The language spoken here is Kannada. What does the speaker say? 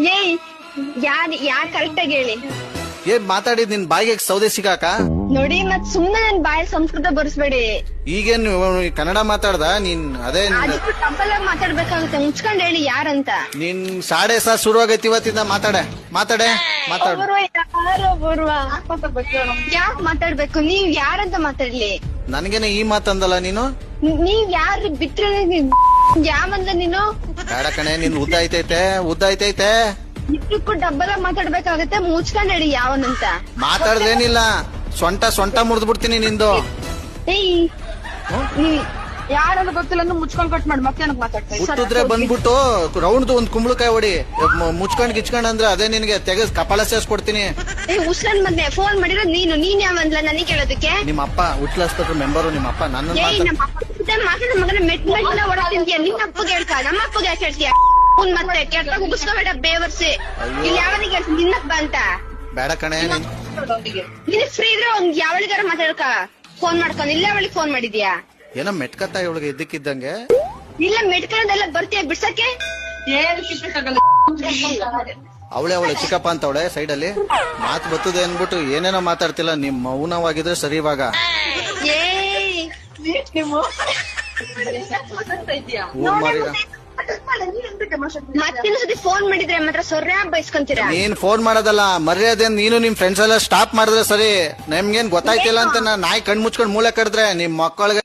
ಏಯ್ ಯಾರ್ ಕರೆಕ್ಟ್ ಆಗಿ ಹೇಳಿ. ಏನ್ ಮಾತಾಡಿದ್ ನಿನ್ ಬಾಯಿಗೆ ಸೌದೆ ಸಿಗಾಕ? ನೋಡಿ ಮತ್ ಸುಮ್ನೆ ನನ್ ಬಾಯ ಸಂಸ್ಕೃತ ಬರ್ಸ್ಬೇಡಿ. ಈಗೇನ್ ಕನ್ನಡ ಮಾತಾಡ್ದ ನೀನ್? ಅದೇ ಅದಕ್ಕೂ ಡಬಲ್ ಆಗಿ ಮಾತಾಡ್ಬೇಕಾಗುತ್ತೆ. ಮುಚ್ಕೊಂಡ್ ಹೇಳಿ ಯಾರಂತ. ನಿನ್ ಸಾಡೆ ಸಾ ಶುರುವಾಗೈತಿ ಇವತ್ತಿಂದ. ಮಾತಾಡ ಮಾತಾಡ. ಯಾಕ್ ಮಾತಾಡ್ಬೇಕು? ನೀವ್ ಯಾರಂತ ಮಾತಾಡ್ಲಿ? ನನ್ಗೇನೆ ಈ ಮಾತಂದಲ್ಲ ನೀನು. ನೀವ್ ಯಾರು ಬಿಟ್ರೆ ಯಾವಂದ ನೀನು? ಬೇಡ ಕಣೆ, ನಿನ್ ಉದ್ದ ಐತೈತೆ. ಇದಕ್ಕೂ ಡಬ್ಬಲ್ ಆಗಿ ಮಾತಾಡ್ಬೇಕಾಗತ್ತೆ. ಮುಚ್ಕೊಂಡ್ ಹೇಳಿ ಯಾವನಂತ. ಮಾತಾಡ್ದೇನಿಲ್ಲ, ಸೊಂಟ ಮುರಿದ್ ಬಿಡ್ತೀನಿ ನಿಂದು. ಏಯ್ ಯಾರಂತ ಗೊತ್ತಿಲ್ಲ ಮುಚ್ಕೊಂಡ್ ಕಟ್ ಮಾಡಿ ಮತ್ತೆ ಹುಟ್ಟಿದ್ರೆ ಬಂದ್ಬಿಟ್ಟು ರೌಂಡ್ ಒಂದ್ ಕುಂಬಳಕಾಯಿ ಹೊಡಿ. ಮುಚ್ಕೊಂಡ್ ಗಿಚ್ಕೊಂಡ್ ಅಂದ್ರೆ ಅದೇ ನಿನ್ಗೆ ತೆಗೆದ್ ಕಪಾಲ ಸೇರ್ಸ್ಕೊಡ್ತೀನಿ. ಉಸ್ಲನ್ ಬಂದೆ ಫೋನ್ ಮಾಡಿರೋದ್ ನೀನ್ ಯಾವಂದ್ಲ ನನಗೆ ಕೇಳೋದಕ್ಕೆ? ನಿಮ್ಮ ಅಪ್ಪ ಉಟ್ಲ ಆಸ್ಪತ್ರೆ ಮೆಂಬರು. ನಿಮ್ಮ ಅಪ್ಪ ನನ್ನ ಮಾತಾಡ ಮಗನ ಮೆಟ್ ಹೊಡತಿದ್ಯಾ. ನಿನ್ನ ಅಪ್ಪಗೆ ಹೇಳ್ಕ, ನಮ್ಮ ಅಪ್ಪಗೆ ಯಾಕೆ ಹೇಳ್ತೀಯ? ಮತ್ತೆ ಕೆಟ್ಟ ಉಗಿಸ್ಕೋಬೇಡ ಬೇವರ್ಸಿ. ಇಲ್ಲಿ ಯಾವನಿಗೆ ಹೇಳ್ತೀನಿ ನಿನ್ನಪ್ಪ ಅಂತ? ಬೇಡ ಕಣೆ. ನಿನ್ ಫ್ರೀ ಇದ್ರೆ ಒಂದ್ ಯಾವಳಿಗಾರ ಮಾತಾಡ್ಕ ಫೋನ್ ಮಾಡ್ಕೊಂಡ್. ಇಲ್ಲ ಅವಳಿಗೆ ಫೋನ್ ಮಾಡಿದ್ಯಾ? ಏನೋ ಮೆಟ್ಕತ್ತ ಇವಳಿಗೆ ಇದ್ದಕ್ಕಿದ್ದಂಗೆ. ಇಲ್ಲ ಮೆಟ್ಕೊಂಡೆಲ್ಲ ಬರ್ತೀಯ ಬಿಡ್ಸಕ್ಕೆ? ಅವಳೆ ಚಿಕ್ಕಪ್ಪ ಅಂತವಳೆ ಸೈಡಲ್ಲಿ ಮಾತು ಬರ್ತದೆ ಅನ್ಬಿಟ್ಟು ಏನೇನೋ ಮಾತಾಡ್ತಿಲ್ಲ. ನಿಮ್ ಮೌನವಾಗಿದ್ರೆ ಸರಿ. ಇವಾಗ ಮತ್ತಿನ ಫೋನ್ ಮಾಡಿದ್ರೆ ಮಾತ್ರ ಸೊರ್ರ ಬೈಸ್ಕೊಂತೀರಾ? ನೀನ್ ಫೋನ್ ಮಾಡೋದಲ್ಲ, ಮರ್ಯಾದೆ ನೀನು ನಿಮ್ ಫ್ರೆಂಡ್ಸ್ ಎಲ್ಲ ಸ್ಟಾಪ್ ಮಾಡಿದ್ರೆ ಸರಿ. ನಮ್ಗೇನ್ ಗೊತ್ತಾಯ್ತಿಲ್ಲ ಅಂತ ನಾಯಿ ಕಣ್ ಮುಚ್ಕೊಂಡ್ ಮೂಲೆ ಕಡಿದ್ರೆ ನಿಮ್ ಮಕ್ಕಳಿಗೆ